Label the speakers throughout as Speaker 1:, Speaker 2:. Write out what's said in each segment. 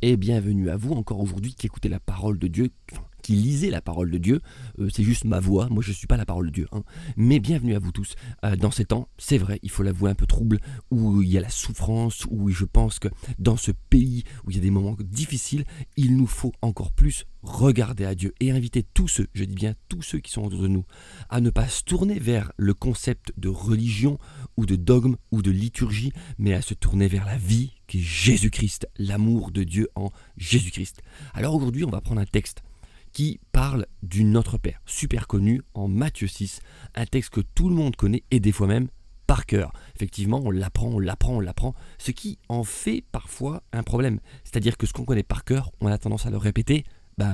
Speaker 1: Et bienvenue à vous encore aujourd'hui qui écoutez la parole de Dieu, qui lisez la parole de Dieu. C'est juste ma voix, moi je ne suis pas la parole de Dieu. Mais bienvenue à vous tous. Dans ces temps, c'est vrai, il faut l'avouer, un peu trouble, où il y a la souffrance, où je pense que dans ce pays où il y a des moments difficiles, il nous faut encore plus regarder à Dieu et inviter tous ceux, je dis bien tous ceux qui sont autour de nous, à ne pas se tourner vers le concept de religion ou de dogme ou de liturgie, mais à se tourner vers la vie qui est Jésus-Christ, l'amour de Dieu en Jésus-Christ. Alors aujourd'hui, on va prendre un texte qui parle du Notre Père, super connu en Matthieu 6, un texte que tout le monde connaît et des fois même par cœur. Effectivement, on l'apprend, ce qui en fait parfois un problème. C'est-à-dire que ce qu'on connaît par cœur, on a tendance à le répéter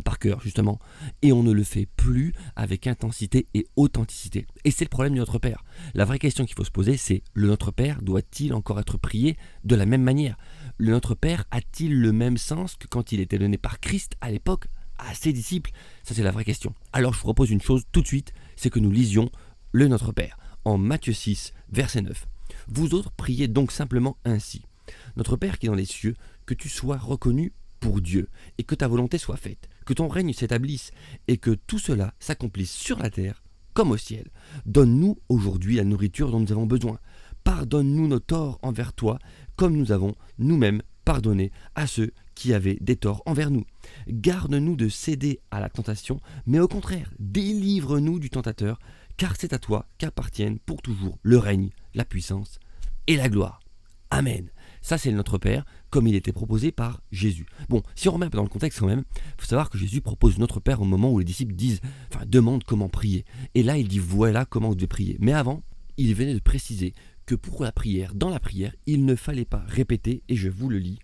Speaker 1: par cœur justement, et on ne le fait plus avec intensité et authenticité. Et c'est le problème du Notre Père. La vraie question qu'il faut se poser, c'est le Notre Père doit-il encore être prié de la même manière? Le Notre Père a-t-il le même sens que quand il était donné par Christ à l'époque à ses disciples? Ça c'est la vraie question. Alors je vous propose une chose tout de suite, c'est que nous lisions le Notre Père en Matthieu 6, verset 9. Vous autres priez donc simplement ainsi. Notre Père qui est dans les cieux, que tu sois reconnu pour Dieu, et que ta volonté soit faite, que ton règne s'établisse, et que tout cela s'accomplisse sur la terre comme au ciel. Donne-nous aujourd'hui la nourriture dont nous avons besoin. Pardonne-nous nos torts envers toi, comme nous avons nous-mêmes pardonné à ceux qui avaient des torts envers nous. Garde-nous de céder à la tentation, mais au contraire, délivre-nous du tentateur, car c'est à toi qu'appartiennent pour toujours le règne, la puissance et la gloire. Amen. Ça, c'est notre Père, comme il était proposé par Jésus. Bon, si on remet un peu dans le contexte quand même, il faut savoir que Jésus propose notre Père au moment où les disciples demandent comment prier. Et là, il dit, voilà comment vous devez prier. Mais avant, il venait de préciser que pour la prière, dans la prière, il ne fallait pas répéter, et je vous le lis,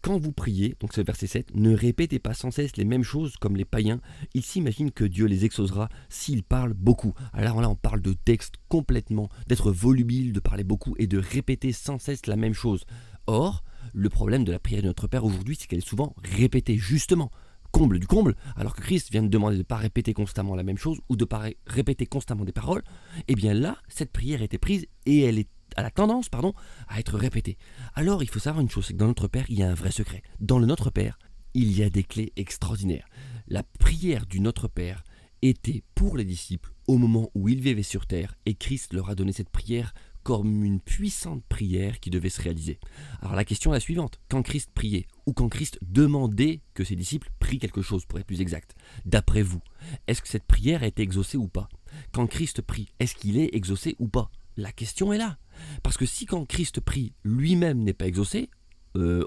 Speaker 1: quand vous priez, donc c'est le verset 7, ne répétez pas sans cesse les mêmes choses comme les païens. Ils s'imaginent que Dieu les exaucera s'ils parlent beaucoup. Alors là, on parle de texte complètement, d'être volubile, de parler beaucoup et de répéter sans cesse la même chose. Or, le problème de la prière de notre Père aujourd'hui, c'est qu'elle est souvent répétée, justement. Comble du comble, alors que Christ vient de demander de ne pas répéter constamment la même chose ou de ne pas répéter constamment des paroles, et bien là, cette prière était prise et elle a tendance à être répétée. Alors il faut savoir une chose, c'est que dans notre Père, il y a un vrai secret. Dans le Notre Père, il y a des clés extraordinaires. La prière du Notre Père était pour les disciples au moment où ils vivaient sur terre et Christ leur a donné cette prière comme une puissante prière qui devait se réaliser. Alors la question est la suivante, quand Christ priait ou quand Christ demandait que ses disciples prient quelque chose pour être plus exact, d'après vous, est-ce que cette prière a été exaucée ou pas? Quand Christ prie, est-ce qu'il est exaucé ou pas? La question est là. Parce que si quand Christ prie, lui-même n'est pas exaucé,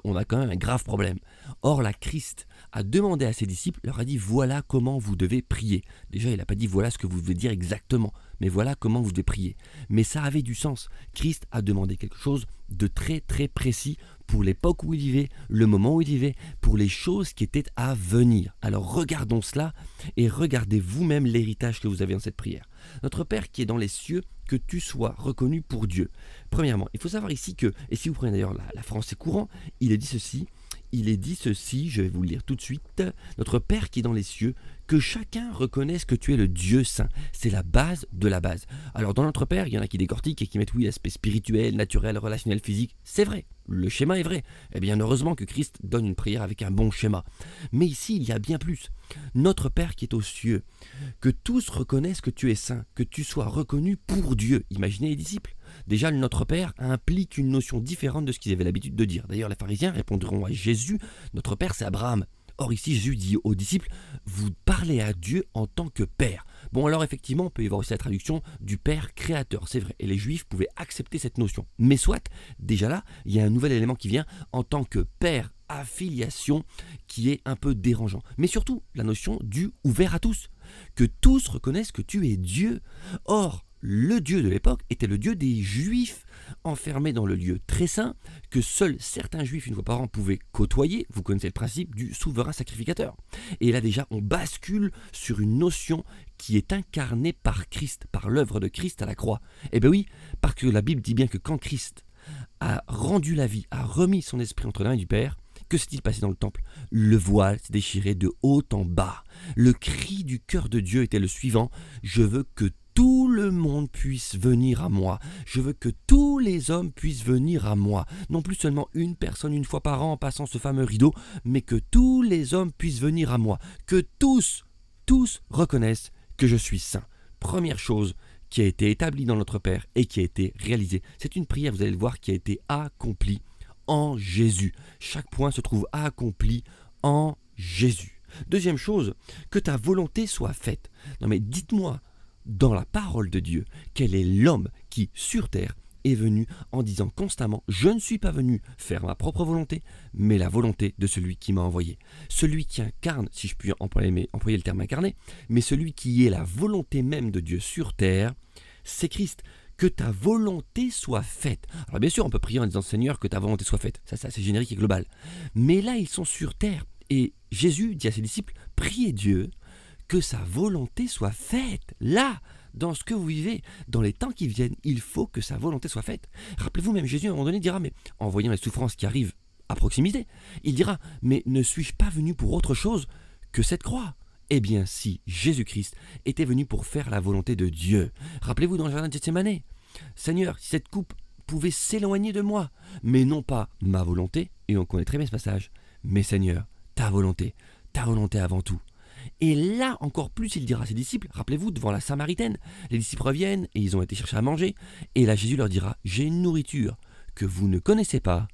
Speaker 1: on a quand même un grave problème. Or, la Christ a demandé à ses disciples, leur a dit voilà comment vous devez prier. Déjà, il n'a pas dit voilà ce que vous devez dire exactement, mais voilà comment vous devez prier. Mais ça avait du sens. Christ a demandé quelque chose de très très précis pour l'époque où il vivait, le moment où il vivait, pour les choses qui étaient à venir. Alors regardons cela et regardez vous-même l'héritage que vous avez dans cette prière. Notre Père qui est dans les cieux, que tu sois reconnu pour Dieu. Premièrement, il faut savoir ici que, et si vous prenez d'ailleurs la français courant, il est dit ceci, je vais vous le lire tout de suite, notre Père qui est dans les cieux, que chacun reconnaisse que tu es le Dieu saint. C'est la base de la base. Alors dans notre Père, il y en a qui décortiquent et qui mettent oui l'aspect spirituel, naturel, relationnel, physique. C'est vrai, le schéma est vrai. Eh bien heureusement que Christ donne une prière avec un bon schéma. Mais ici, il y a bien plus. Notre Père qui est aux cieux, que tous reconnaissent que tu es saint, que tu sois reconnu pour Dieu. Imaginez les disciples. Déjà, le Notre Père implique une notion différente de ce qu'ils avaient l'habitude de dire. D'ailleurs, les pharisiens répondront à Jésus, notre Père c'est Abraham. Or ici, Jésus dit aux disciples, vous parlez à Dieu en tant que Père. Bon alors effectivement, on peut y voir aussi la traduction du Père créateur, c'est vrai. Et les Juifs pouvaient accepter cette notion. Mais soit, déjà là, il y a un nouvel élément qui vient en tant que Père, affiliation, qui est un peu dérangeant. Mais surtout, la notion du ouvert à tous. Que tous reconnaissent que tu es Dieu. Or, le Dieu de l'époque était le Dieu des Juifs, enfermés dans le lieu très saint, que seuls certains Juifs, une fois par an, pouvaient côtoyer. Vous connaissez le principe du souverain sacrificateur. Et là déjà, on bascule sur une notion qui est incarnée par Christ, par l'œuvre de Christ à la croix. Eh bien oui, parce que la Bible dit bien que quand Christ a rendu la vie, a remis son esprit entre les mains du Père, que s'est-il passé dans le temple? Le voile s'est déchiré de haut en bas. Le cri du cœur de Dieu était le suivant, je veux que tout le monde puisse venir à moi. Je veux que tous les hommes puissent venir à moi. Non plus seulement une personne une fois par an en passant ce fameux rideau, mais que tous les hommes puissent venir à moi. Que tous reconnaissent que je suis saint. Première chose qui a été établie dans notre Père et qui a été réalisée. C'est une prière, vous allez le voir, qui a été accomplie en Jésus. Chaque point se trouve accompli en Jésus. Deuxième chose, que ta volonté soit faite. Non mais dites-moi, dans la parole de Dieu, quel est l'homme qui, sur terre, est venu en disant constamment « Je ne suis pas venu faire ma propre volonté, mais la volonté de celui qui m'a envoyé. » Celui qui incarne, si je puis employer le terme incarné, mais celui qui est la volonté même de Dieu sur terre, c'est Christ. Que ta volonté soit faite. Alors bien sûr, on peut prier en disant « Seigneur, que ta volonté soit faite ». Ça c'est générique et global. Mais là, ils sont sur terre. Et Jésus dit à ses disciples « Priez Dieu que sa volonté soit faite. » Là, dans ce que vous vivez, dans les temps qui viennent, il faut que sa volonté soit faite. Rappelez-vous, même Jésus à un moment donné dira, mais en voyant les souffrances qui arrivent à proximité, il dira, mais ne suis-je pas venu pour autre chose que cette croix ? Eh bien, si Jésus-Christ était venu pour faire la volonté de Dieu, rappelez-vous dans le jardin de Gethsémanée, Seigneur, si cette coupe pouvait s'éloigner de moi, mais non pas ma volonté, et on connaît très bien ce passage, mais Seigneur, ta volonté avant tout. Et là, encore plus, il dira à ses disciples, rappelez-vous, devant la Samaritaine, les disciples reviennent et ils ont été chercher à manger. Et là, Jésus leur dira, j'ai une nourriture que vous ne connaissez pas,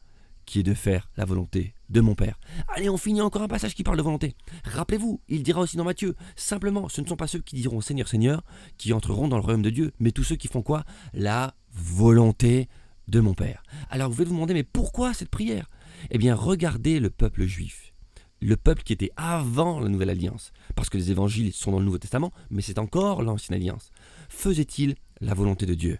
Speaker 1: qui est de faire la volonté de mon Père. Allez, on finit encore un passage qui parle de volonté. Rappelez-vous, il dira aussi dans Matthieu, simplement, ce ne sont pas ceux qui diront Seigneur, Seigneur, qui entreront dans le royaume de Dieu, mais tous ceux qui font quoi ? La volonté de mon Père. Alors vous pouvez vous demander, mais pourquoi cette prière ? Eh bien, regardez le peuple juif. Le peuple qui était avant la Nouvelle Alliance, parce que les évangiles sont dans le Nouveau Testament, mais c'est encore l'Ancienne Alliance. Faisait-il la volonté de Dieu ?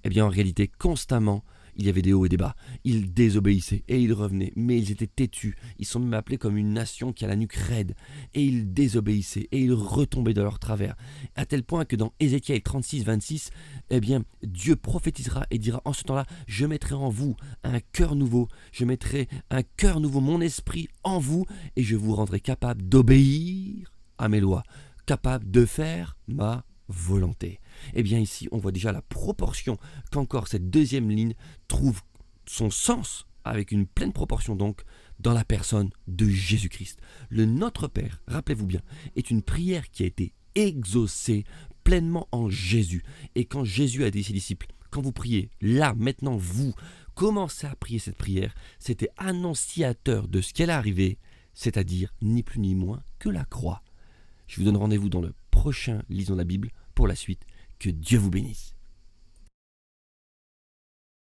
Speaker 1: Eh bien, en réalité, constamment, il y avait des hauts et des bas. Ils désobéissaient et ils revenaient, mais ils étaient têtus. Ils sont même appelés comme une nation qui a la nuque raide. Et ils désobéissaient et ils retombaient dans leur travers. À tel point que dans Ézéchiel 36, 26, eh bien, Dieu prophétisera et dira en ce temps-là, je mettrai en vous un cœur nouveau, je mettrai un cœur nouveau, mon esprit en vous, et je vous rendrai capable d'obéir à mes lois, capable de faire ma volonté. Eh bien ici, on voit déjà la proportion qu'encore cette deuxième ligne trouve son sens, avec une pleine proportion donc, dans la personne de Jésus-Christ. Le Notre Père, rappelez-vous bien, est une prière qui a été exaucée pleinement en Jésus. Et quand Jésus a dit à ses disciples, quand vous priez, là, maintenant, vous commencez à prier cette prière, c'était annonciateur de ce qui allait arriver, c'est-à-dire ni plus ni moins que la croix. Je vous donne rendez-vous dans le prochain Lisons la Bible pour la suite. Que Dieu vous bénisse.